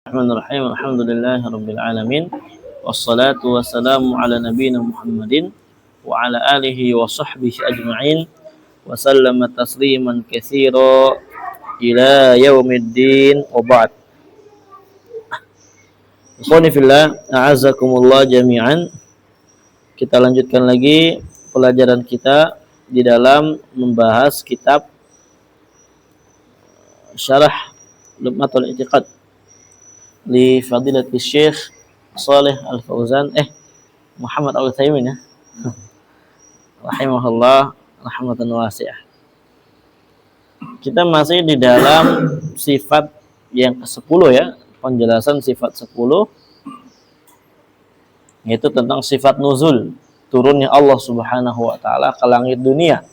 Bismillahirrahmanirrahim. Alhamdulillahirabbil alamin. Wassalatu wassalamu ala nabiyyina Muhammadin wa ala alihi wa sahbihi ajma'in wa sallama tasliman katsira ila yaumiddin wa ba'd. Ikhwani fillah, a'azzakumullah jami'an. Kita lanjutkan lagi pelajaran kita di dalam membahas kitab Syarah Lumatul I'tiqad li Fadilatul Syekh Shalih Al-Fauzan Muhammad Al-Utsaimin ya. Rahimahullah rahmatan wasi'ah. Kita masih di dalam sifat yang ke-10 ya, penjelasan sifat 10 yaitu tentang sifat nuzul, turunnya Allah Subhanahu wa taala ke langit dunia.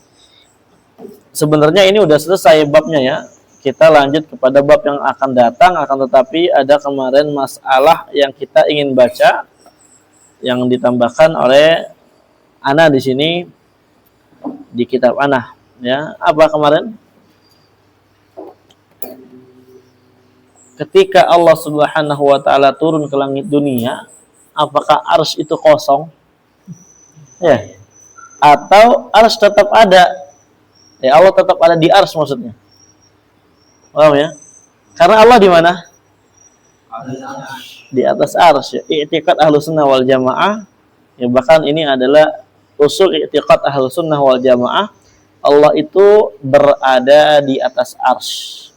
Sebenarnya ini udah selesai babnya ya. Kita lanjut kepada bab yang akan datang, akan tetapi ada kemarin masalah yang kita ingin baca yang ditambahkan oleh Ana di sini di kitab Ana ya. Apa kemarin? Ketika Allah Subhanahu wa taala turun ke langit dunia, apakah arsy itu kosong? Ya. Atau arsy tetap ada? Ya, Allah tetap ada di arsy maksudnya. Paham ya? Karena Allah di mana? Di atas arsy. I'tiqad Ahlussunnah wal Jamaah, ya bahkan ini adalah usul i'tiqad Ahlussunnah wal Jamaah, Allah itu berada di atas arsy.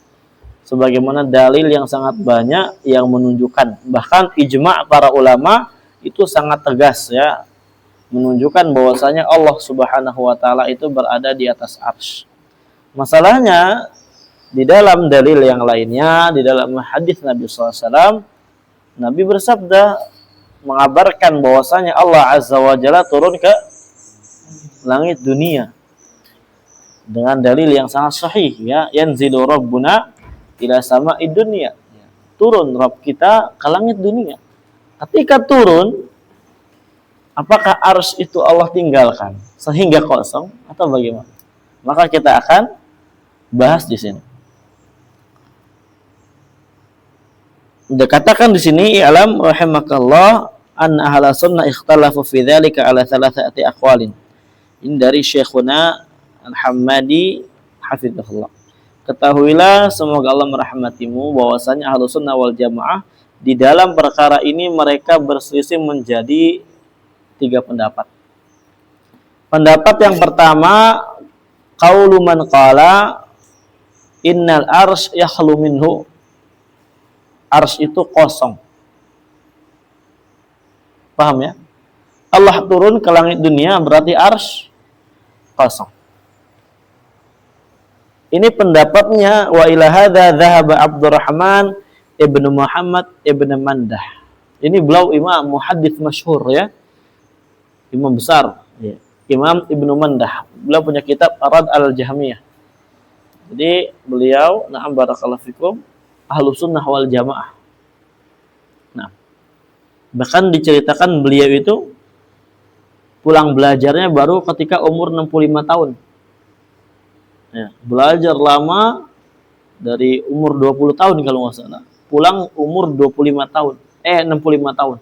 Sebagaimana dalil yang sangat banyak yang menunjukkan, bahkan ijma' para ulama itu sangat tegas ya, menunjukkan bahwasanya Allah Subhanahu wa taala itu berada di atas arsy. Masalahnya di dalam dalil yang lainnya, di dalam hadis Nabi SAW, Nabi bersabda mengabarkan bahwasanya Allah Azza wa Jalla turun ke langit dunia dengan dalil yang sangat sahih ya, yanzilu rabbuna ila sama'id dunya, turun Rabb kita ke langit dunia. Ketika turun, apakah arsy itu Allah tinggalkan sehingga kosong atau bagaimana? Maka kita akan bahas di sini. Dikatakan di sini, i'lam rahimakallah an ahla sunnah ikhtalafu fi dzalika ala thalathati aqwalin. Ini dari Syekhuna Al-Hammadi hafizahullah. Ketahuilah semoga Allah merahmatimu bahwasanya ahlu sunnah wal jamaah di dalam perkara ini mereka berselisih menjadi 3 pendapat. Pendapat yang pertama, qaulu man qala innal arsy yakhlu minhu, arsy itu kosong. Paham ya? Allah turun ke langit dunia berarti arsy kosong. Ini pendapatnya, wa ila hadza dzahaba Abdurrahman ibnu Muhammad ibnu Mandah. Ini beliau imam muhaddits masyhur ya. Imam besar ya. Imam Ibnu Mandah. Beliau punya kitab Rad al-Jahmiyah. Jadi beliau, na'am barakallahu fikum, Ahlussunnah wal Jamaah. Nah, bahkan diceritakan beliau itu pulang belajarnya baru ketika umur 65 tahun. Ya, belajar lama dari umur 20 tahun kalau nggak salah. Pulang umur 65 tahun. 65 tahun.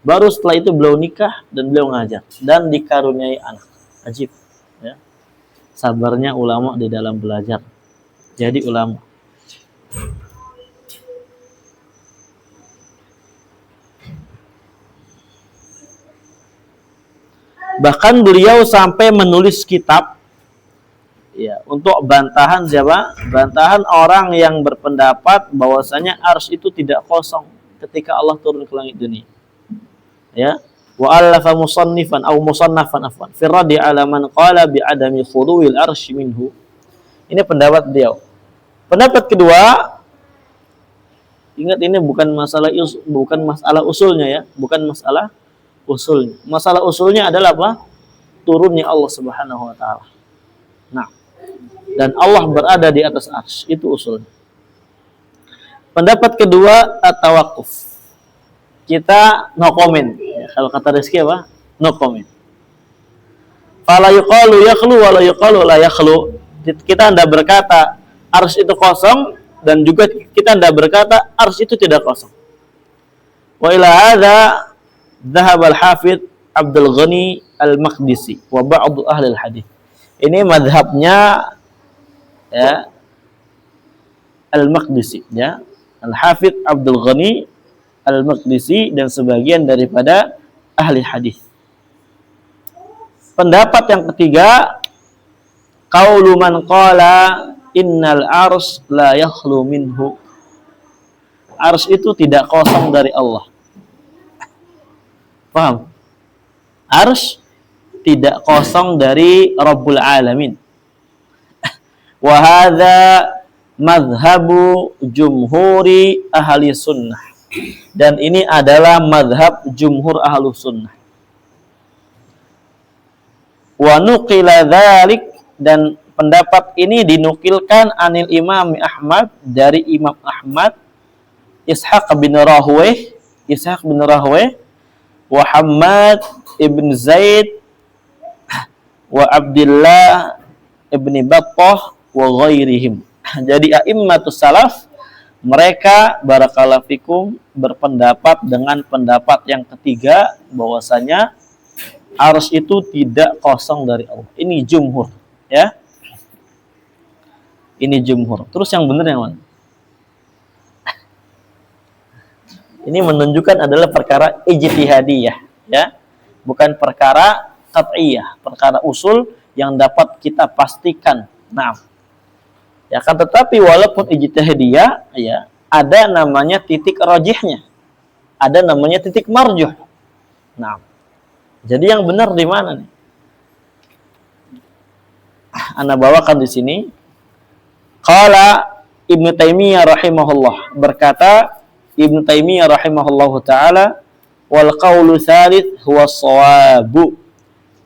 Baru setelah itu beliau nikah dan beliau ngajar dan dikaruniai anak. Ajib, ya. Sabarnya ulama di dalam belajar. Jadi ulama. Bahkan beliau sampai menulis kitab ya, untuk bantahan siapa? Bantahan orang yang berpendapat bahwasanya arsy itu tidak kosong ketika Allah turun ke langit dunia. Ya, wa allafa musannifan aw musannafan afwan fi raddi ala man qala bi adami khuduwil arsy minhu. Ini pendapat beliau. Pendapat kedua, ingat ini bukan masalah usulnya ya, bukan masalah usulnya. Masalah usulnya adalah apa? Turunnya Allah Subhanahu wa taala. Nah, dan Allah berada di atas arsy, itu usulnya. Pendapat kedua, at-tawaqquf. Kita no comment. Ya, kalau kata Rizky apa? No comment. Fala yuqalu yakhlu wa la yuqalu la yakhlu. Kita hendak berkata arsy itu kosong dan juga kita tidak berkata arsy itu tidak kosong. Wa ila hadza dhahab al-Hafidz Abdul Ghani al-Maqdisi wa ba'd ahli al-hadits. Ini mazhabnya ya al-Maqdisi ya. Al-Hafidz Abdul Ghani al-Maqdisi dan sebagian daripada ahli hadis. Pendapat yang ketiga, qaulu man qala innal ars la yakhlu minhu. Ars itu tidak kosong dari Allah. Paham? Ars tidak kosong dari Rabbul Alamin. Wa hadza madhabu jumhuri ahli sunnah. Dan ini adalah madhab jumhur ahlu sunnah. Wa nuqila dzalik, dan pendapat ini dinukilkan anil Imam Ahmad, dari Imam Ahmad, Ishaq bin Rahwayh, wa Hammad ibn Zaid, wa Abdullah ibn Battah, wa ghairihim. Jadi a'immatus salaf, mereka barakallahu fikum berpendapat dengan pendapat yang ketiga, bahwasanya arsy itu tidak kosong dari Allah. Ini jumhur, ya. Ini jumhur. Terus yang benar yang mana? Ini menunjukkan adalah perkara ijtihadiyah, ya. Bukan perkara qat'iyah, perkara usul yang dapat kita pastikan. Nah, ya kan, tetapi walaupun ijtihadiyah, ya, ada namanya titik rajihnya. Ada namanya titik marjuh. Nah, jadi yang benar di mana nih? Ana bawakan di sini. Qala Ibnu Taimiyah rahimahullah, berkata Ibnu Taimiyah rahimahullahu taala, wal qaulu tsalits huwa shawabu.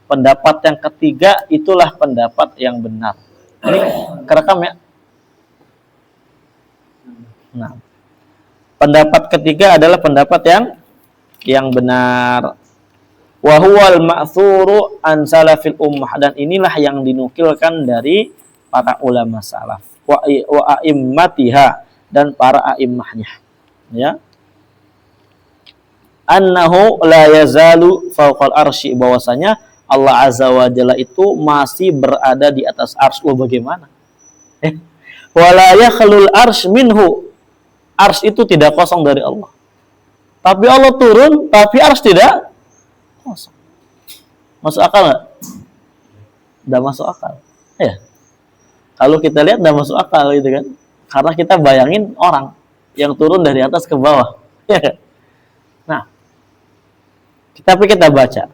Pendapat yang ketiga itulah pendapat yang benar. Ini kerekam ya? Nah, pendapat ketiga adalah pendapat yang benar. Wa huwal ma'thuru an salafil ummah, dan inilah yang dinukilkan dari para ulama salaf, wa a'immatiha, dan para a'immahnya, ya. Annahu la yazalu fawqal arsy, bahwasanya Allah azza wa jalla itu masih berada di atas arsy. Bagaimana? Wala yakhlul arsy minhu. Arsy itu tidak kosong dari Allah. Tapi Allah turun, tapi arsy tidak kosong. Masuk akal nggak? Tidak masuk akal. Ya. Kalau kita lihat tidak masuk akal gitu kan. Karena kita bayangin orang yang turun dari atas ke bawah. Ya. Nah, tapi kita baca.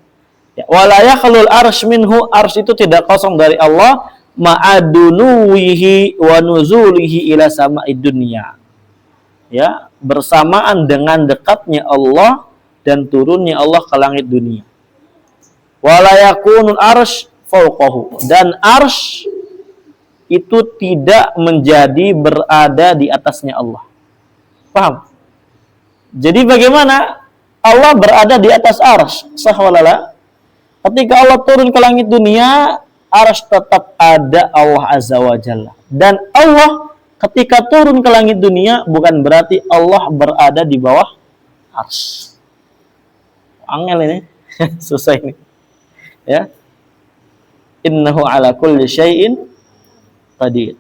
Ya, wala yakhlul arsy minhu, arsy itu tidak kosong dari Allah, ma'adunuwihi wa nuzulihi ila sama'id dunya. Ya, bersamaan dengan dekatnya Allah dan turunnya Allah ke langit dunia. Wala yakunul arsy fawqahu, dan arsy itu tidak menjadi berada di atasnya Allah. Paham? Jadi bagaimana Allah berada di atas arsy? Sah walala? Ketika Allah turun ke langit dunia, arsy tetap ada Allah azza wa jalla. Dan Allah ketika turun ke langit dunia bukan berarti Allah berada di bawah arsy. Angel ini. Susah ini. Ya. Innahu ala kulli syai'in qadir.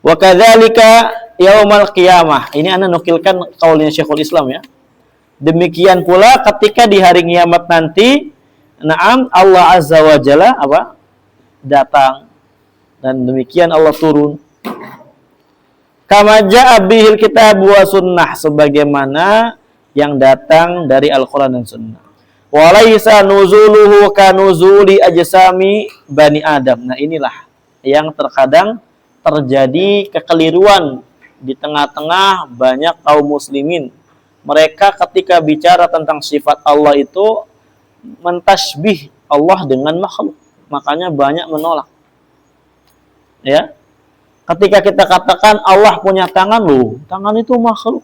Wa kadzalika yaumal qiyamah. Ini ana nukilkan qaulnya Syekhul Islam, ya. Demikian pula ketika di hari kiamat nanti, na'am, Allah azza wa jalla apa? Datang, dan demikian Allah turun. Kama ja'a bihil kitab wa sunnah, sebagaimana yang datang dari Al-Qur'an dan Sunnah. Walaysa nuzuluhu kanuzuli ajsami bani Adam. Nah, inilah yang terkadang terjadi kekeliruan di tengah-tengah banyak kaum muslimin. Mereka ketika bicara tentang sifat Allah itu mentasbih Allah dengan makhluk. Makanya banyak menolak. Ya. Ketika kita katakan Allah punya tangan, loh, tangan itu makhluk.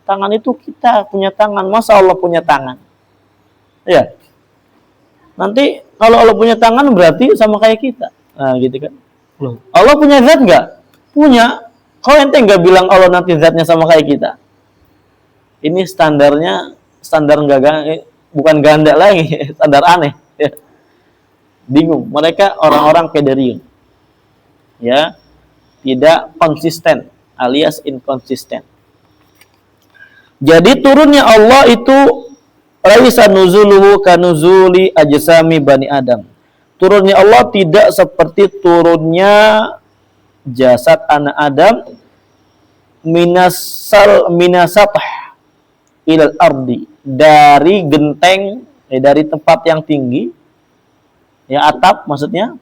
Tangan itu kita punya tangan. Masa Allah punya tangan? Ya. Nanti kalau Allah punya tangan berarti sama kayak kita. Nah, gitu kan. Loh, Allah punya zat enggak? Punya. Kok ente nggak bilang Allah nanti zatnya sama kayak kita? Ini standarnya standar bukan ganda lagi, standar aneh. Bingung. Mereka orang-orang pederium. Ya, tidak konsisten alias inkonsisten. Jadi turunnya Allah itu laisa nuzuluhu kanuzuli ajsami bani Adam. Turunnya Allah tidak seperti turunnya jasad anak Adam minasatah ilal ardi, dari genteng, dari tempat yang tinggi, ya atap maksudnya,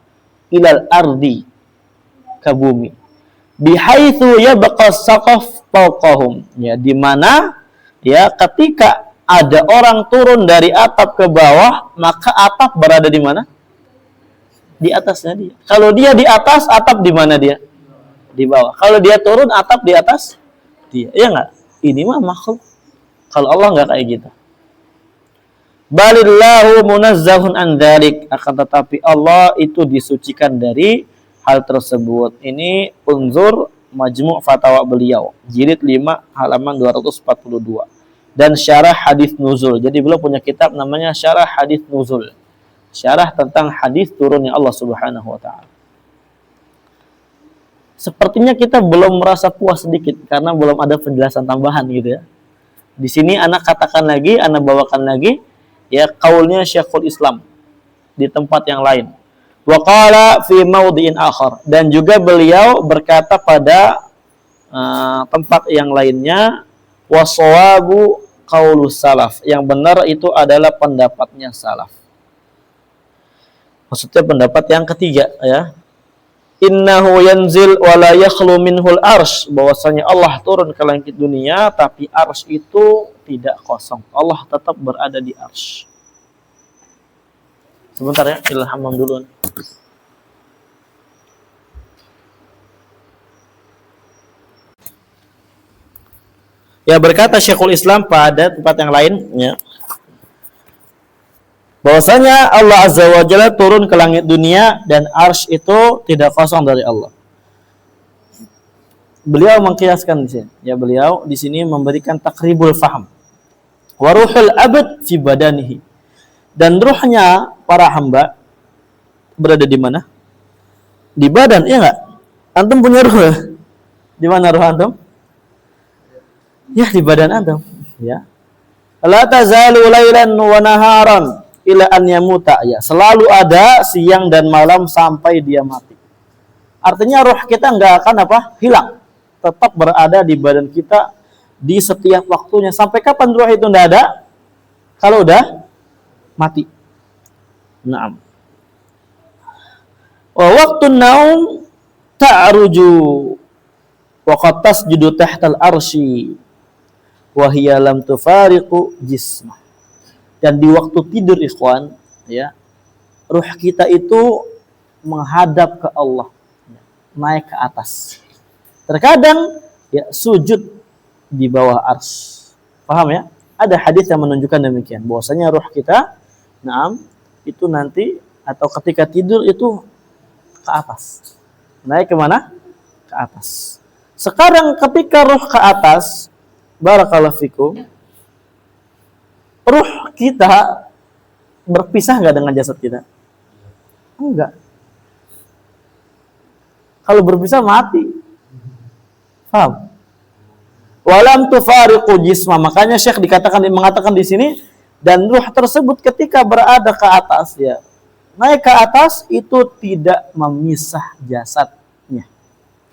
ilal ardi, ke bumi. Bihaitsu yabqa saqaf fawqahum, ya di mana ya ketika ada orang turun dari atap ke bawah, maka atap berada di mana? Di atasnya dia. Kalau dia di atas, atap di mana dia? Di bawah. Kalau dia turun, atap di atas dia. Ya enggak? Ini mah makhluk. Kalau Allah enggak kayak gitu. Balillahu munazzahun an dzalik, akan tetapi Allah itu disucikan dari hal tersebut. Ini unzur Majmu' Fatawa beliau, jilid 5 halaman 242. Dan syarah hadis nuzul. Jadi beliau punya kitab namanya Syarah Hadis Nuzul. Syarah tentang hadis turunnya Allah Subhanahu wa taala. Sepertinya kita belum merasa puas sedikit karena belum ada penjelasan tambahan gitu ya. Di sini anak katakan lagi, anak bawakan lagi ya kaulnya Syekhul Islam di tempat yang lain. Wa qala fi maudhi'in akhar, dan juga beliau berkata pada tempat yang lainnya, wassawabu qaulus salaf, yang benar itu adalah pendapatnya salaf. Maksudnya pendapat yang ketiga ya. Innahu yanzil wa la yakhlu minhul arsy, bahwasanya Allah turun ke langit dunia tapi arsy itu tidak kosong. Allah tetap berada di arsy. Sebentar ya, ilham dulu. Ya, berkata Syekhul Islam pada tempat yang lain ya, bahwasanya Allah Azza wa Jalla turun ke langit dunia dan arsy itu tidak kosong dari Allah. Beliau mengkiaskan di sini. Ya, beliau di sini memberikan takribul faham. Wa ruhul abd fi badanihi. Dan ruhnya para hamba berada di mana? Di badan, iya enggak? Antum punya ruh? Di mana ruh antum? Ya, di badan antum, ya. La tazalu lailan wa naharan ila an yamuta, ya. Selalu ada siang dan malam sampai dia mati. Artinya ruh kita enggak akan apa? Hilang. Tetap berada di badan kita di setiap waktunya. Sampai kapan ruh itu enggak ada? Kalau udah mati. Naam. Wa waqtun naum ta'ruju wa qad tasjudu tahtal arsy wa hiya lam tufariqu jismah. Dan di waktu tidur ikhwan, ya, ruh kita itu menghadap ke Allah, naik ke atas. Terkadang ya sujud di bawah arsy. Paham ya? Ada hadis yang menunjukkan demikian, bahwasanya ruh kita, naam, itu nanti atau ketika tidur itu ke atas. Naik ke mana? Ke atas. Sekarang ketika ruh ke atas, barakallahu fikum, ruh kita berpisah nggak dengan jasad kita? Enggak. Kalau berpisah mati. Paham? Walam tufariqu jisma. Makanya Syekh mengatakan di sini, dan ruh tersebut ketika berada ke atas, ya, naik ke atas itu tidak memisah jasadnya.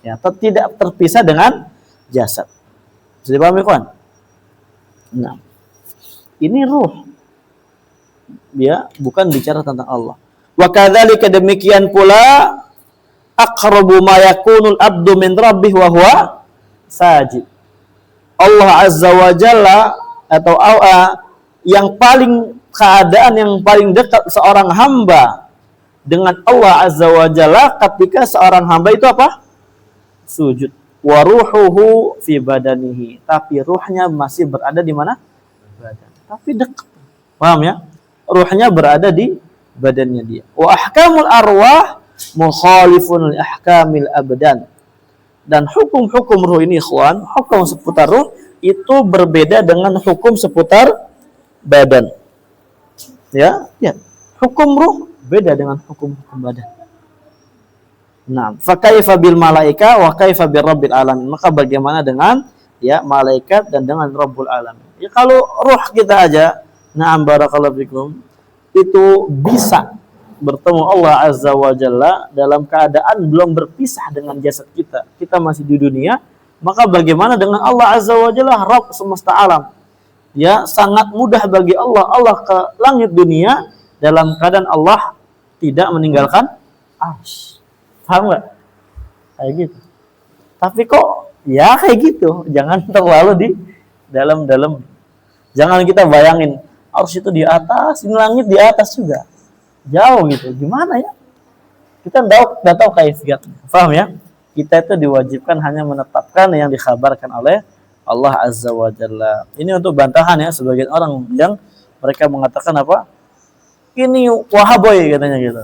Ya, tidak terpisah dengan jasad. Bisa dipahami, kawan? Nah, ini ruh. Ya, bukan bicara tentang Allah. Wa kadzalika, demikian pula, aqrabu ma yakunul abdu min rabbih wa huwa sajid. Allah Azza wa Jalla atau yang paling keadaan yang paling dekat seorang hamba dengan Allah Azza wa Jalla ketika seorang hamba itu apa? Sujud. Wa ruhuhu fi badanihi. Tapi ruhnya masih berada di mana? Badan. Tapi dekat. Paham ya? Ruhnya berada di badannya dia. Wa ahkamul arwah mukhalifun li ahkamil abdan. Dan hukum-hukum ruh ini ikhwan, hukum seputar ruh itu berbeda dengan hukum seputar badan. Ya, ya. Hukum ruh beda dengan hukum badan. Nah, fa kaifa bil malaika wa kaifa bir rabbil alamin. Maka bagaimana dengan ya malaikat dan dengan Rabbul alamin. Ya kalau ruh kita aja, na'am barakallahu fikum, itu bisa bertemu Allah Azza wa Jalla dalam keadaan belum berpisah dengan jasad kita. Kita masih di dunia, maka bagaimana dengan Allah Azza wa Jalla, Rabb semesta alam? Ya, sangat mudah bagi Allah. Allah ke langit dunia dalam keadaan Allah tidak meninggalkan arsy. Paham nggak? Kayak gitu. Tapi kok ya kayak gitu. Jangan terlalu di dalam-dalam. Jangan kita bayangin arsy itu di atas, ini langit di atas juga. Jauh gitu. Gimana ya? Kita enggak tahu kaifiatnya. Paham ya? Kita itu diwajibkan hanya menetapkan yang dikhabarkan oleh Allah Azza wa Jalla. Ini untuk bantahan ya sebagian orang yang mereka mengatakan apa? Ini wahaboy katanya gitu.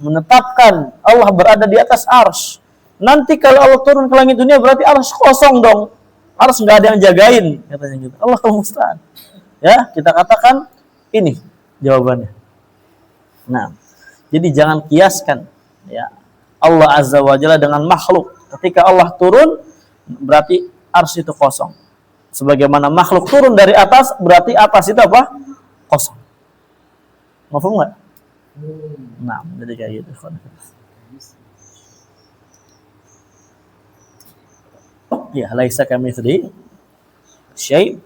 Menetapkan Allah berada di atas arsy. Nanti kalau Allah turun ke langit dunia berarti arsy kosong dong. Arsy enggak ada yang jagain katanya gitu. Allahul musta'an. Ya, kita katakan ini jawabannya. Nah, jadi jangan kiaskan ya Allah Azza wa Jalla dengan makhluk. Ketika Allah turun berarti arsy itu kosong. Sebagaimana makhluk turun dari atas berarti atas itu apa? Kosong. Mafhum enggak? Nah, jadi kayak gitu. Ya, laisa kamitslihi syai'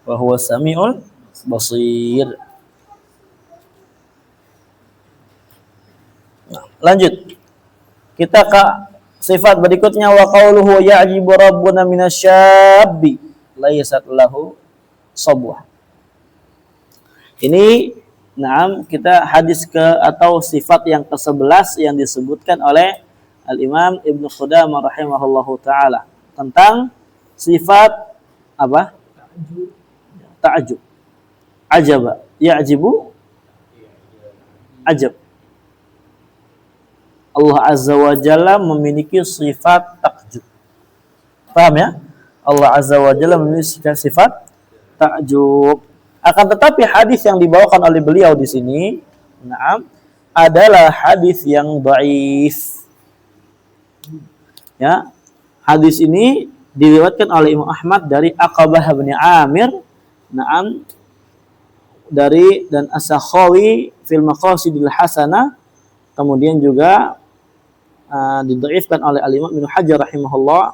wa huwa samiul basir. Nah, lanjut. Kita ke sifat berikutnya wa qauluhu ya'jibu rabbuna minasyabbi laysat lahu sabwah. Ini kita hadis ke atau sifat yang ke-11 yang disebutkan oleh Al-Imam Ibnu Qudamah rahimahullahu taala tentang sifat apa? Ta'ajub. Ajaba. Ya'jibu ajab. Allah Azza wa Jalla memiliki sifat takjub. Paham ya? Allah Azza wa Jalla memiliki sifat takjub. Akan tetapi hadis yang dibawakan oleh beliau di sini, adalah hadis yang dhaif. Ya. Hadis ini diriwayatkan oleh Imam Ahmad dari Aqabah bin Amir, dari dan As-Sakhawi fil Maqasidil Hasanah, kemudian juga didhaifkan oleh Al-Imam Ibnu Hajar rahimahullah.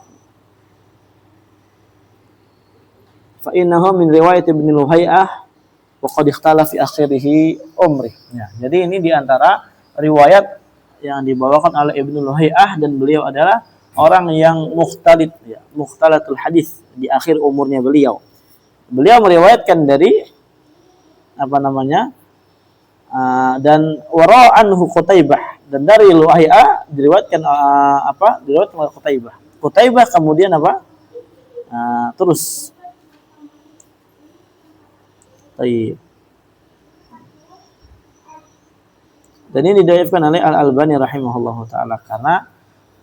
Fa innahu min riwayat Ibnu Luhai'ah wa qad ikhtala fi akhirih umri. Ya, jadi ini di antara riwayat yang dibawakan oleh Ibnu Luhai'ah dan beliau adalah orang yang mukhtalit ya, mukhtalatul hadis di akhir umurnya beliau. Beliau meriwayatkan dari dan wara anhu Qutaibah, dan dari Luhai'ah diriwayatkan diriwayatkan oleh Qutaibah. Qutaibah kemudian terus. Baik. Dan ini didhaifkan oleh Al-Albani rahimahullahu taala karena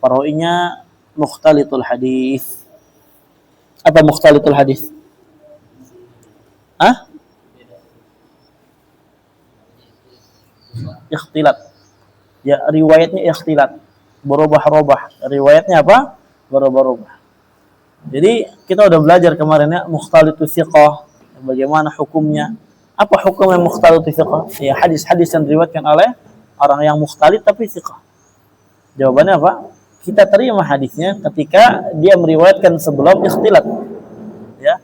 perawinya mukhtalitul hadis. Apa mukhtalitul hadis? Ikhtilat. Ya, riwayatnya ikhtilat. Berubah-ubah. Riwayatnya apa? Berubah-ubah. Jadi kita udah belajar kemarin ya, mukhtalitus thiqah, bagaimana hukumnya. Apa hukum yang mukhtalitus thiqah? Ya, hadis-hadis yang diriwayatkan oleh orang yang mukhtalit tapi thiqah. Jawabannya apa? Kita terima hadisnya ketika dia meriwayatkan sebelum ikhtilat. Ya.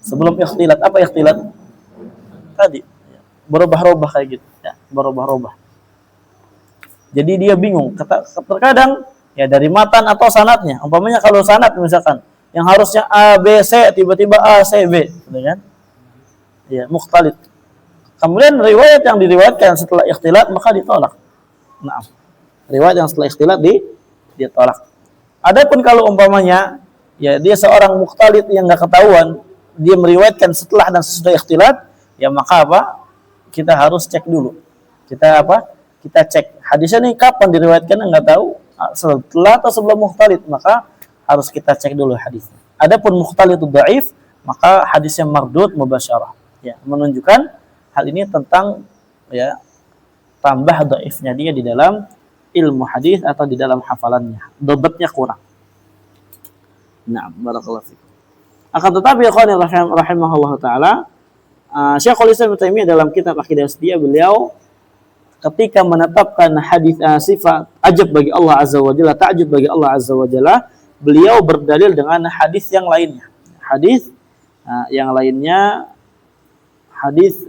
Sebelum ikhtilat. Apa ikhtilat? Tadi berubah-ubah kayak gitu, ya, berubah-ubah. Jadi dia bingung. Terkadang ya dari matan atau sanadnya. Umpamanya kalau sanad misalkan yang harusnya A B C tiba-tiba A C B, gitu kan? Ya, mukhtalit. Kemudian riwayat yang diriwayatkan setelah ikhtilat maka ditolak. Nah, riwayat yang setelah ikhtilat ditolak. Adapun kalau umpamanya ya dia seorang mukhtalit yang enggak ketahuan, dia meriwayatkan setelah dan sesudah ikhtilat, ya maka apa? Kita harus cek dulu. Kita cek hadisnya nih kapan diriwayatkan, enggak tahu, setelah atau sebelum mukhtalit, maka harus kita cek dulu hadisnya. Adapun mukhtalitud dhaif, maka hadisnya mardud mubasyarah. Ya, menunjukkan hal ini tentang ya tambah dhaifnya dia di dalam ilmu hadis atau di dalam hafalannya. Dobetnya kurang. Nah, barakallahu fikum. Akan tetapi ikhwan rahimahullah taala, Syekhul Islam Ibnu Taimiyah dalam kitab Aqidah Wasithiyah beliau ketika menetapkan hadis sifat ajab bagi Allah Azza wa Jalla, ta'jub bagi Allah Azza wa Jalla, beliau berdalil dengan hadis yang lainnya. Hadis yang lainnya hadis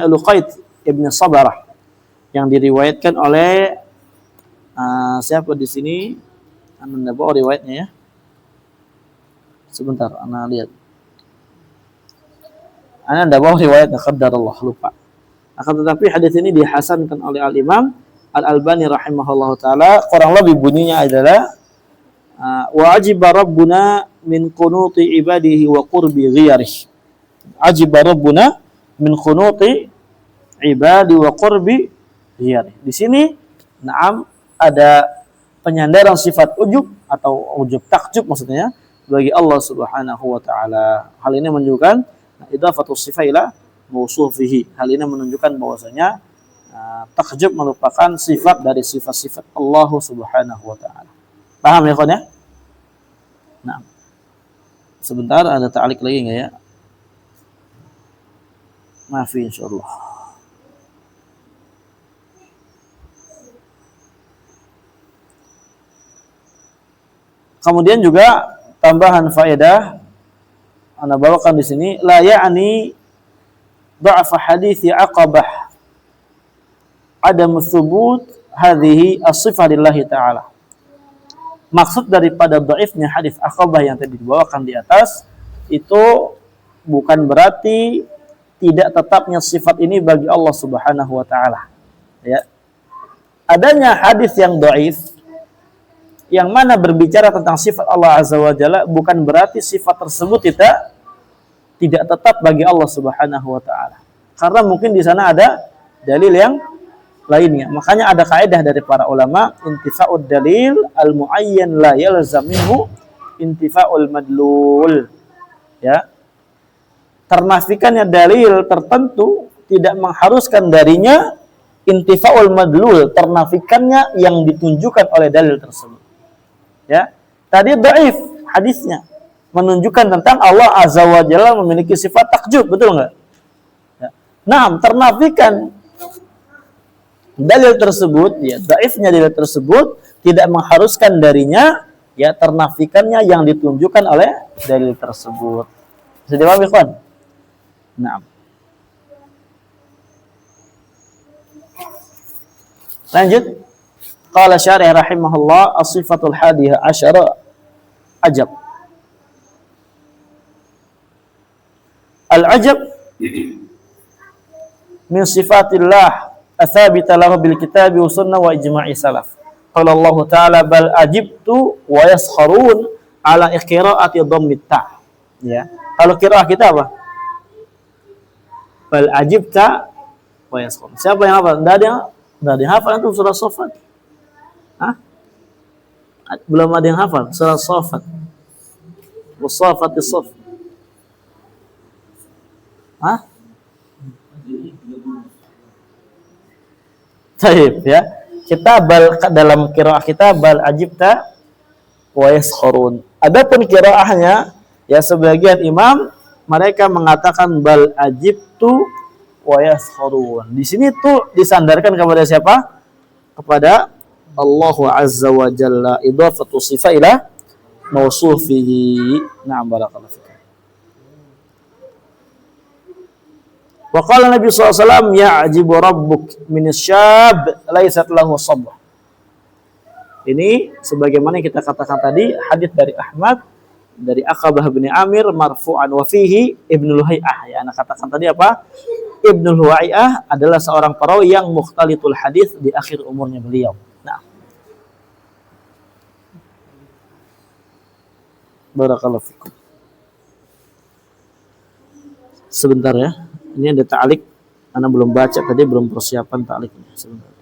Luqait Ibn Sabarah yang diriwayatkan oleh siapa di sini? Anda bawa riwayatnya ya. Sebentar, Anda lihat. Anda bawa riwayatnya, qadarullah, lupa. Akan tetapi hadis ini dihasankan oleh Al-Imam Al-Albani rahimahullah taala. Kurang lebih bunyinya adalah wa ajiba rabbuna min qunuti ibadihi wa qurbi ghiyarih. Ajiba rabbuna min qunuti ibadi wa qurbi ghiyarih. Di sini na'am ada penyandaran sifat ujub atau ujub takjub maksudnya bagi Allah Subhanahu wa taala. Hal ini menunjukkan idhafatus sifat ila mausufihi. Hal ini menunjukkan bahwasanya takjub merupakan sifat dari sifat-sifat Allah Subhanahu wa taala. Paham ya kawan ya? Nah. Sebentar, ada ta'liq lagi enggak ya? Maafi insyaallah. Kemudian juga tambahan faedah Anda bawakan di sini, la ya'ni dha'af hadits Aqabah adam tsubut hadhihi as-sifah lillahi ta'ala. Maksud daripada dhaifnya hadis Aqabah yang tadi dibawakan di atas itu bukan berarti tidak tetapnya sifat ini bagi Allah Subhanahu wa taala. Ya. Adanya hadis yang dhaif yang mana berbicara tentang sifat Allah Azza wa Jalla bukan berarti sifat tersebut tidak tetap bagi Allah Subhanahu wa taala. Karena mungkin di sana ada dalil yang lainnya. Makanya ada kaidah dari para ulama, intifa'ud dalil al-muayyan la yalzam minhu intifa'ul madlul. Ya. Ternafikannya dalil tertentu tidak mengharuskan darinya intifa'ul madlul, ternafikannya yang ditunjukkan oleh dalil tersebut. Ya, tadi dhaif hadisnya menunjukkan tentang Allah Azza wa Jalla memiliki sifat takjub, betul enggak? Ya. Nah, ternafikan dalil tersebut, ya, dhaifnya dalil tersebut tidak mengharuskan darinya ya ternafikannya yang ditunjukkan oleh dalil tersebut. Bisa dipahami, ikhwan? Nah. Lanjut. Qala syarih rahimahullah as-sifatul hadiyah asyara ajab. Al-ajab min sifatillah athabita lahu bil kitabi wa sunnah wa ijma'i salaf. Qala Allah ta'ala bal ajibtu wa yaskharun ala iqra'ati dhammit ta'. Ya. Kalau qiraah kita apa? Bal ajibta wa yaskharun. Siapa yang hafal? Enggak ada yang hafal antum surah Shaffat. Hah? Belum ada yang hafal surah Shaffat. Wasafatis saff. Hah? Baik ya. Kita dalam qiraah kita bal ajibta wa yaskharun. Adapun qiraahnya ya sebagian imam mereka mengatakan bal ajibtu wa yaskharun. Di sini tuh disandarkan kepada siapa? Kepada Allah Azza wa Jalla, idhafatu sifat ila mausufihi. Na'am, barakallahu fikum. Wa qala Nabi sallallahu alaihi wasallam ya'jibu rabbuk min syab laysat lahu sabah. Ini sebagaimana kita katakan tadi hadis dari Ahmad dari Aqabah bin Amir marfu'an wa fihi Ibnu Luhai'ah. Ya, anak katakan tadi apa? Ibnu Luhai'ah adalah seorang perawi yang mukhtalitul hadis di akhir umurnya beliau. Nah. Barakallahu fikum. Sebentar ya. Ini ada ta'liq. Ana belum baca tadi, belum persiapan ta'liqnya. Sebentar.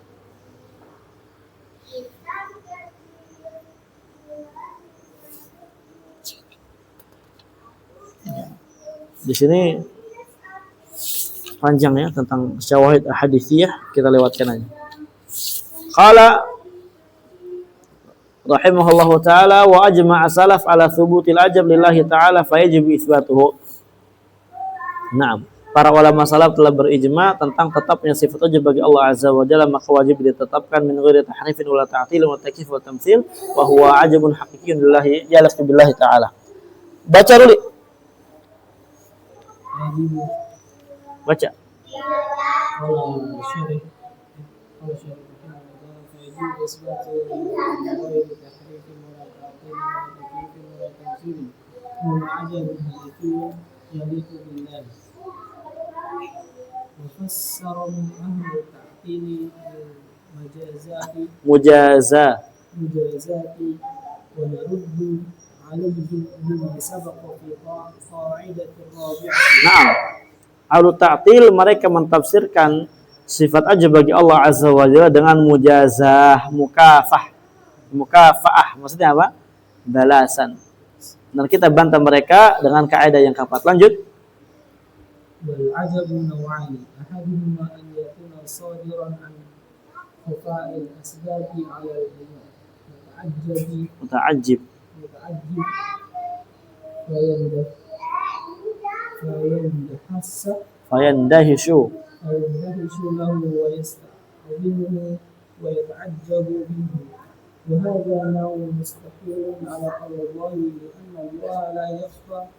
Di sini panjang ya tentang syawahid haditsiyah, kita lewatkan aja. Qala rahimahullahu taala wa ajma'a salaf ala thubutil ajab lillahi taala fayajibu itsbatuhu. Naam, para ulama salaf telah berijma tentang tetapnya sifat ajab bagi Allah azza wa jalla, maka wajib ditetapkan min ghairi tahrifin wala ta'til wa takyif wa tamtsil wa huwa ajabun haqiqiyyun lillahi jalla billahi taala. Baca dulu. Baca. Mujazati Naam. Ahlu ta'til mereka mentafsirkan sifat aja bagi Allah azza wa jalla dengan mujazah, mukafaah. Maksudnya apa? Balasan. Dan kita bantah mereka dengan kaidah yang keempat. Lanjut. Wal ajabu naw'ani. Ahaduhuma an yakuna sadiran an khafa'il asbabi 'ala al-iman. Muta'ajjib. Fayandahishu lahu wa yasta'dhimuhu wa yata'ajjabu minhu wa hadha naw'un mustahilun 'ala Allah li'anna Allah la yakhfa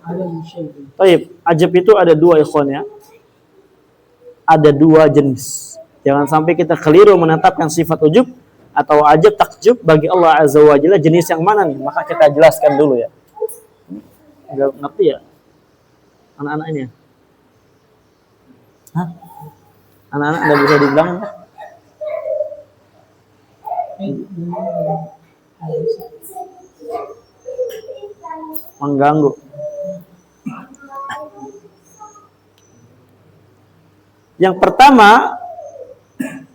'alaihi syai'un. Baik, ajab itu ada dua ikhwan ya. Ada dua jenis. Jangan sampai kita keliru menetapkan sifat ujub atau ajab takjub bagi Allah azza wa jalla, jenis yang mana nih? Maka kita jelaskan dulu ya. Enggak ngerti ya anak-anaknya? Hah? Anak-anak enggak bisa dibilang ya? Mengganggu. Yang pertama,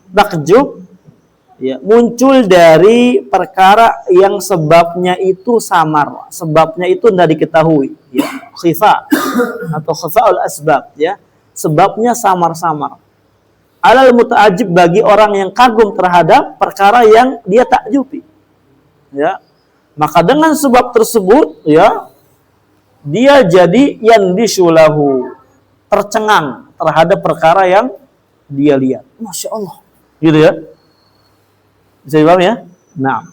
takjub ya, muncul dari perkara yang sebabnya itu samar, sebabnya itu tidak diketahui, ya, khifa atau khifaul asbab, ya, sebabnya samar-samar. Alal muta'ajib bagi orang yang kagum terhadap perkara yang dia takjubi, ya, maka dengan sebab tersebut, ya, dia jadi yandishulahu, tercengang terhadap perkara yang dia lihat. Masya Allah, gitu ya. Bisa dipaham ya? Nah,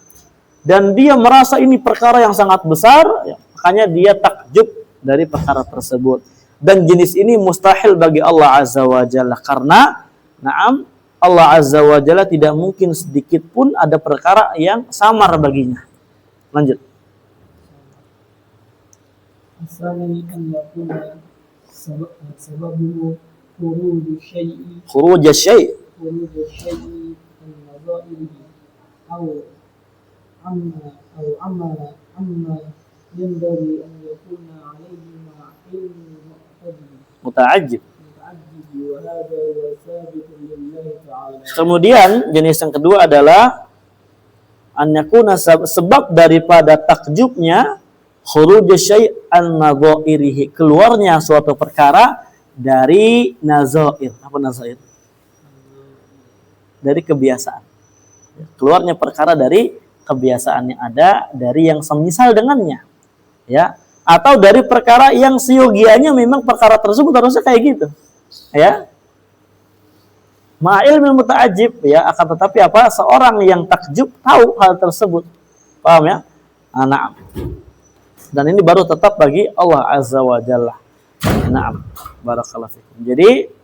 dan dia merasa ini perkara yang sangat besar, ya, makanya dia takjub dari perkara tersebut. Dan jenis ini mustahil bagi Allah azza wa jalla karena, naam, Allah azza wa jalla tidak mungkin sedikit pun ada perkara yang samar baginya. Lanjut. Khuruj syai' أو عما ينبغي أن يكون عليه مع علم متعجب. Kemudian jenis yang kedua adalah an yakuna, sebab daripada takjubnya khuruj syai' an nadhairihi, keluarnya suatu perkara dari nazair. Apa nazair? Dari kebiasaan. Keluarnya perkara dari kebiasaan yang ada, dari yang semisal dengannya, ya, atau dari perkara yang siogianya memang perkara tersebut harusnya kayak gitu, ya. Ma'ilmil muta'ajib, ya, akan tetapi apa, seorang yang takjub tahu hal tersebut, paham ya? Nah, dan ini baru tetap bagi Allah azza wa jalla. Naam, barakallahu fikum. Jadi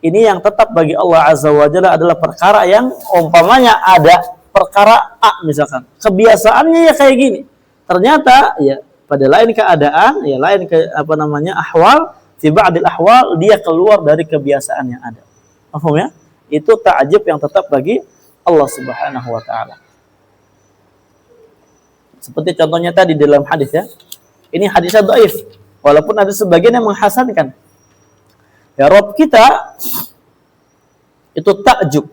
ini yang tetap bagi Allah azza wa jalla adalah perkara yang umpamanya ada perkara A misalkan, kebiasaannya ya kayak gini. Ternyata ya pada lain keadaan, ya lain ahwal, fi ba'dil ahwal dia keluar dari kebiasaan yang ada. Paham ya? Itu ta'ajub yang tetap bagi Allah Subhanahu wa taala. Seperti contohnya tadi dalam hadis ya. Ini hadisnya dhaif, walaupun ada sebagian yang menghasankan. Ya, Rabb kita itu takjub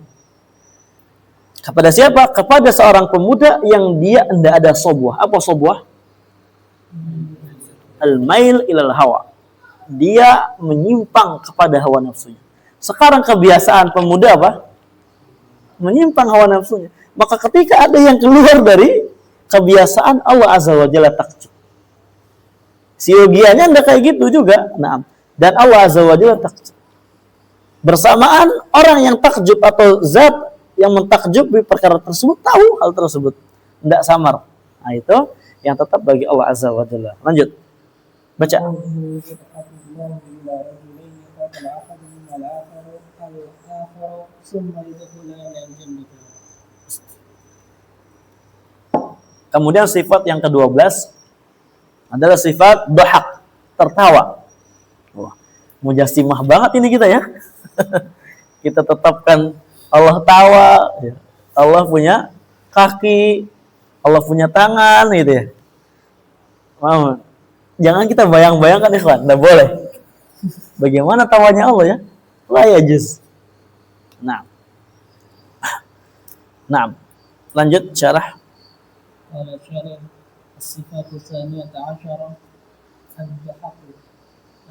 kepada siapa? Kepada seorang pemuda yang dia tidak ada sobwah. Apa sobwah? Al-mail ilal hawa. dia menyimpang kepada hawa nafsunya. Sekarang kebiasaan pemuda apa? Menyimpang hawa nafsunya. Maka ketika ada yang keluar dari kebiasaan, Allah Azza wa Jalla takjub. Siogianya enggak kayak gitu juga. Nah, dan Allah Azza wa Jalla takjub. Bersamaan orang yang takjub atau zat yang mentakjubi perkara tersebut tahu hal tersebut. Enggak samar. Nah, itu yang tetap bagi Allah Azza wa Jalla. Lanjut. Baca. Kemudian sifat yang ke-12 adalah sifat dohak, tertawa. Wah, mujassimah banget ini kita ya. Kita tetapkan Allah tawa, Allah punya kaki, Allah punya tangan gitu ya. Wow. Jangan kita bayang-bayangkan ikhwan, enggak boleh. Bagaimana tawanya Allah ya? La yajuz. Nah. Nah, lanjut syarah. الصفات الثانية عشرة الضحك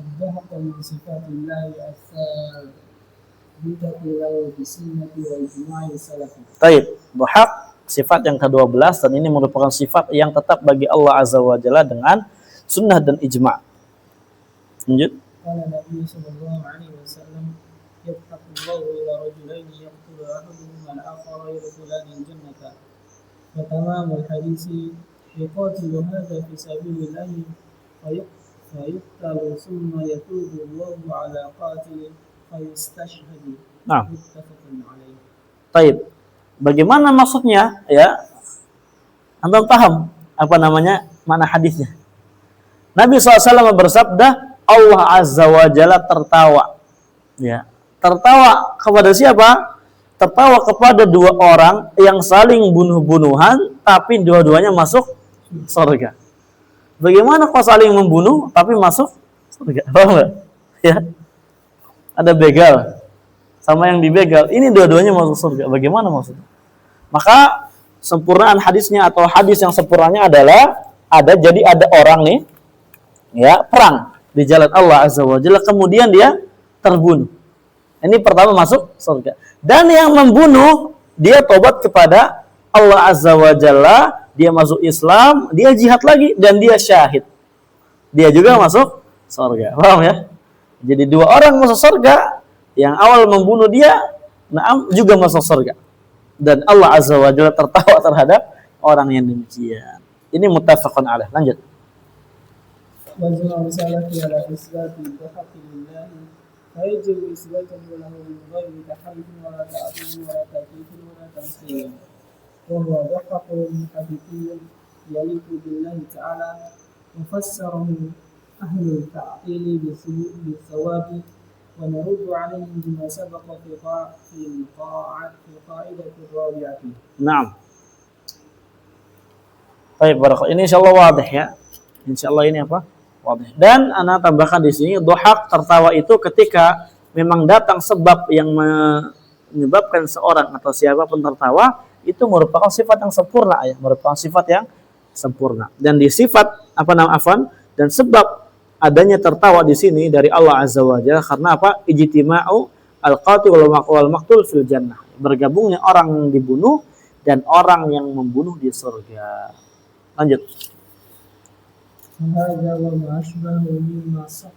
الضحك من صفات الله الثابتة له بسنة وإجماع السلف. Baik, dhahak sifat yang ke-12 dan ini merupakan sifat yang tetap bagi Allah Azza wa Jalla dengan sunnah dan ijma'. Lanjut. قال النبي صلى الله عليه وسلم يضحك الله إلى رجلين يقتل أحدهما الآخر يدخلان الجنة فتمام الحديث يقاتل هذا في سبيل الله فيقتل ثم يتوب الله على قاتله فيستشهد. Nah, متفق عليه. baik. Bagaimana maksudnya ya? Antum paham apa namanya mana hadisnya? Nabi SAW bersabda, Allah Azza wa Jalla tertawa. Ya, tertawa kepada siapa? Tertawa kepada dua orang yang saling bunuh-bunuhan, tapi dua-duanya masuk surga. Bagaimana kok saling membunuh, tapi masuk surga? Paham nggak? Ya, ada begal sama yang dibegal. Ini dua-duanya masuk surga. Bagaimana maksudnya? Maka sempurnaan hadisnya atau hadis yang sempurnanya adalah ada orang nih, ya perang di jalan Allah Azza wa Jalla, kemudian dia terbunuh. Ini pertama masuk surga. Dan yang membunuh dia tobat kepada Allah Azza wa Jalla, dia masuk Islam, dia jihad lagi dan dia syahid. Dia juga masuk surga. Paham ya? Jadi dua orang masuk surga, yang awal membunuh dia juga masuk surga. Dan Allah Azza wa Jalla tertawa terhadap orang yang demikian. Ini muttafaqun alaih. Lanjut. وجمع رسالة على إثبات الضحك لله فيجب إثباته له من غير تحريف ولا تعظيم ولا تكييف ولا تمثيل وهو ضحك حقيقي يليق بالله تعالى وفسره أهل التعطيل بالثواب ونرد عليهم بما سبق في القاعدة الرابعة. Naam. Baik, barakallahu. Ini insyaallah wadih ya. Insyaallah ini apa? Wadih. Dan ana tambahkan di sini dhahak tertawa itu ketika memang datang sebab yang menyebabkan seorang atau siapapun tertawa, itu merupakan sifat yang sempurna ya, merupakan sifat yang sempurna. Dan di sifat dan sebab adanya tertawa di sini dari Allah Azza wa Jalla karena apa? Ijtima'u al-qatil wal maqtul fil jannah. Bergabungnya orang yang dibunuh dan orang yang membunuh di surga. Lanjut. هذا وما أشبه مما صح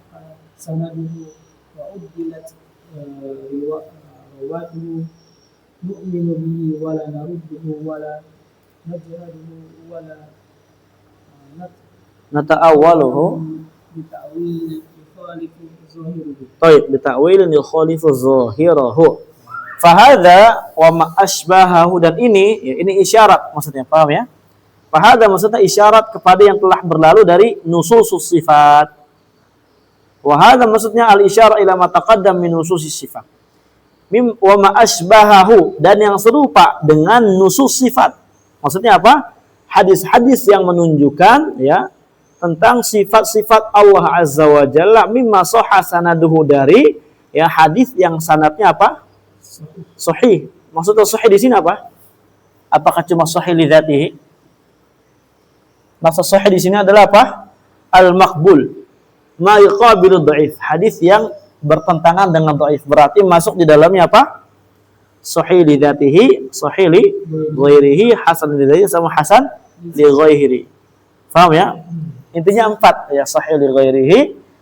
سنده وأبدلت رواته نؤمن به ولا نرده ولا نجهده ولا نتأوله بتأويل يخالف ظاهره. طيب بتأويل يخالف ظاهره. Fahadha wa ma ashbahahu, dan ini isyarat maksudnya, paham ya? Fahadha maksudnya isyarat kepada yang telah berlalu dari nususus sifat. Wa hadha maksudnya al-isyarah ila ma taqaddam min nususis sifat. Wa ma ashbahahu, dan yang serupa dengan nusus sifat. Maksudnya apa? Hadis-hadis yang menunjukkan ya tentang sifat-sifat Allah Azza wa Jalla mimma sahha sanaduhu, dari ya hadis yang sanadnya apa? Sahih. Maksudnya sahih di sini apa? Apakah cuma sahih li dzatihi? Maksud sahih di sini adalah apa? Al-maqbul. ma yuqabilu dhaif, hadis yang bertentangan dengan dhaif, berarti masuk di dalamnya apa? Sahih li dzatihi, sahih li ghairihi, hasan li dzatihi sama hasan li ghairihi. Paham ya? Intinya 4 ya, sahih li ghairihi,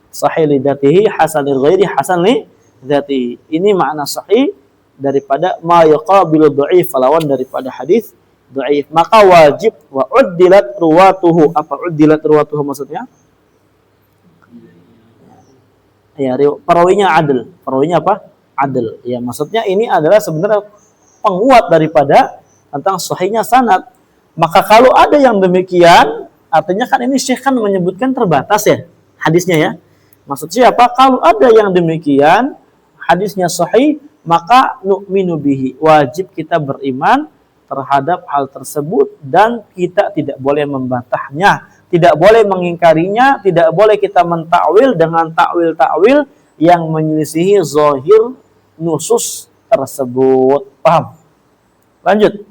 sahih li dzatihi, hasan li ghairihi, hasan li dzatihi. Ini makna sahih daripada ma yuqabilu dhaif, lawan daripada hadis dhaif. Maka wajib wa uddilat ruwatuhu. Apa uddilat ruwatuhu maksudnya? Ya, perawinya adil. Perawinya apa? Adil. Ya, maksudnya ini adalah sebenarnya penguat daripada tentang sahihnya sanad. Maka kalau ada yang demikian, artinya kan ini Syekh kan menyebutkan terbatas ya hadisnya ya. Maksudnya apa? Kalau ada yang demikian, hadisnya sahih, maka nu'minu bihi. Wajib kita beriman terhadap hal tersebut dan kita tidak boleh membantahnya, tidak boleh mengingkarinya, tidak boleh kita mentakwil dengan takwil-takwil yang menyelisihi zahir nusus tersebut. Paham? Lanjut.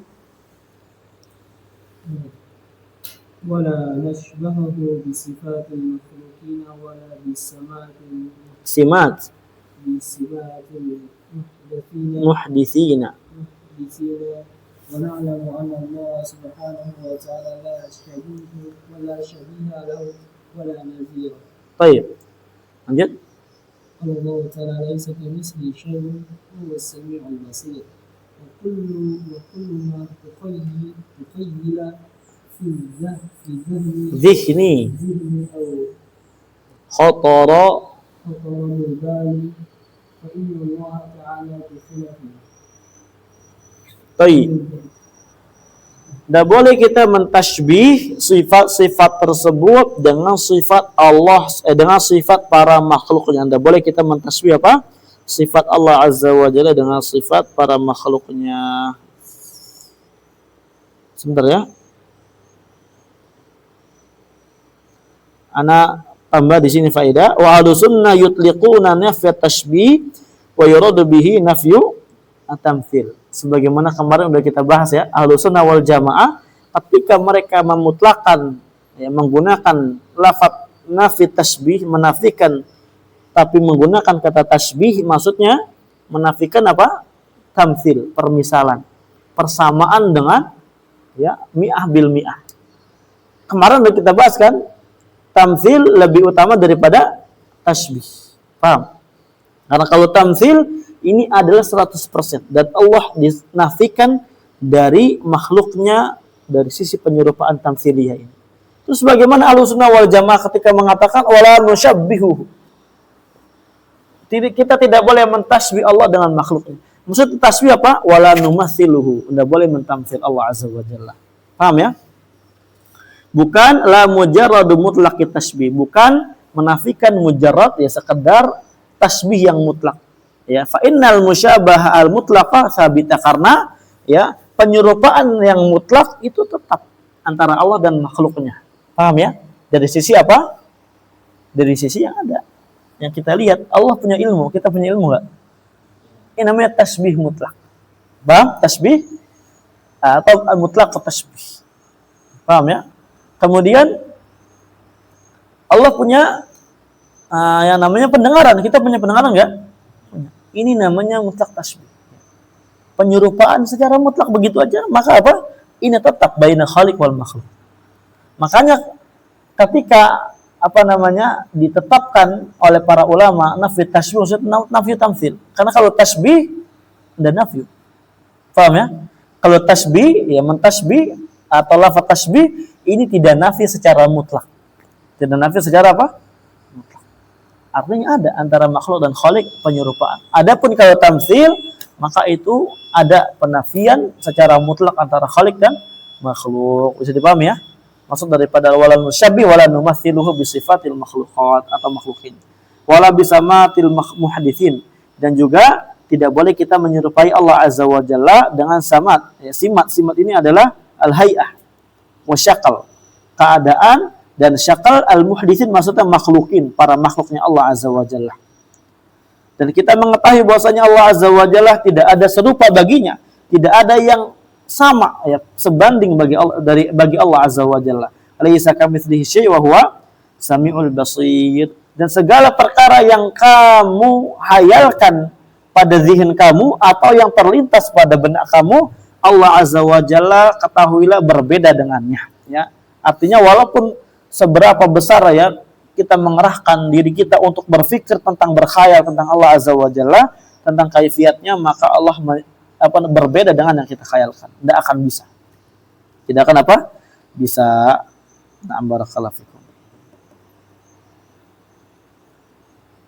ولا نشبهه بصفات المخلوقين ولا بسمات Simat بصفات المحدثين muhdithina. ونعلم أن الله سبحانه وتعالى لا شبيه ولا شبيه له ولا نظير. Baik. Lanjut. قال الله تعالى ليس كمثله شيء وهو السميع البصير وكل ما تخيل في Zihni ذهن أو khatara. خطر بالبال فإن الله تعالى بخلافه. Baik. Tidak boleh kita mentasbih sifat-sifat tersebut dengan sifat Allah, dengan sifat para makhluknya. Tidak boleh kita mentasbih apa? Sifat Allah Azza wa Jalla dengan sifat para makhluknya. Sebentar ya. Ana tambah di sini faedah. Wa ahlus sunnah yutliquna nafyat tashbih wa yuradu bihi nafyu at-tamthil. Sebagaimana kemarin sudah kita bahas ya, Ahlus Sunnah wal Jamaah ketika mereka memutlakan ya, menggunakan lafaz nafi tasbih, menafikan tapi menggunakan kata tasbih, maksudnya menafikan apa? Tamthil, permisalan, persamaan dengan ya mi'ah bil mi'ah. Kemarin sudah kita bahas kan, tamthil lebih utama daripada tasbih. Paham? Karena kalau tamthil ini adalah 100% dan Allah dinafikan dari makhluknya dari sisi penyerupaan tamtsiliyah ini. Terus bagaimana Ahlus Sunnah wal Jamaah ketika mengatakan wala nusyabbihu? Kita tidak boleh mentasbih Allah dengan makhluknya. Maksud tasbih apa? Wala numatsiluhu. Tidak boleh mentamtsil Allah Azza wa Jalla. Paham ya? Bukan la mujarradu mutlaqi tasbih, bukan menafikan mujarrad ya sekedar tasbih yang mutlak. Ya, fa innal musyabah al mutlaqa sabita, karena ya penyerupaan yang mutlak itu tetap antara Allah dan makhluknya. Paham ya? Dari sisi apa? Dari sisi yang ada. Yang kita lihat, Allah punya ilmu, kita punya ilmu enggak? Ini namanya tasbih mutlak. Paham? Tasbih atau al mutlaq tasbih. Paham ya? Kemudian Allah punya yang namanya pendengaran. Kita punya pendengaran enggak? Ini namanya mutlak tasbih. Penyerupaan secara mutlak begitu aja, maka apa? Ini tetap baina khaliq wal makhluk. Makanya ketika ditetapkan oleh para ulama nafi tasbih, nafi tamtsil. Karena kalau tasbih dan nafi. Paham ya? Kalau tasbih ya mentasbih atau lafaz tasbih ini tidak nafi secara mutlak. Tidak nafi secara apa? Artinya ada antara makhluk dan khalik penyerupaan. Adapun kalau tamtsil, maka itu ada penafian secara mutlak antara khalik dan makhluk. Bisa dipahami ya? Maksud daripada wala nusyabih wala numatsiluhu bi sifatil makhluqat atau makhlukin. Wala bisamatil muhaditsin, dan juga tidak boleh kita menyerupai Allah Azza wa Jalla dengan samat. Ya, simat ini adalah al-hay'ah wa syaqal, keadaan, dan syakal al-muhditsin maksudnya makhlukin, para makhluknya Allah Azza wa Jalla. Dan kita mengetahui bahwasanya Allah Azza wa Jalla tidak ada serupa baginya, tidak ada yang sama ya sebanding bagi Allah Azza wa Jalla. Laisa kamitslihi syai' wa huwa samiul basir. Dan segala perkara yang kamu hayalkan pada zihin kamu atau yang terlintas pada benak kamu, Allah Azza wa Jalla ketahuilah berbeda dengannya. Ya. Artinya walaupun seberapa besar ya kita mengerahkan diri kita untuk berpikir tentang berkhayal tentang Allah Azza wa Jalla, tentang kaifiatnya, maka Allah berbeda dengan yang kita khayalkan. Tidak akan bisa. Tidak akan apa? Bisa. Na'am barakallahu fikum.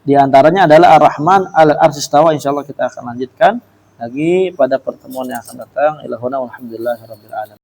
Di antaranya adalah Ar-Rahman al-Arsy istawa. Insyaallah kita akan lanjutkan lagi pada pertemuan yang akan datang. Ilahuna walhamdulillahirabbil alamin.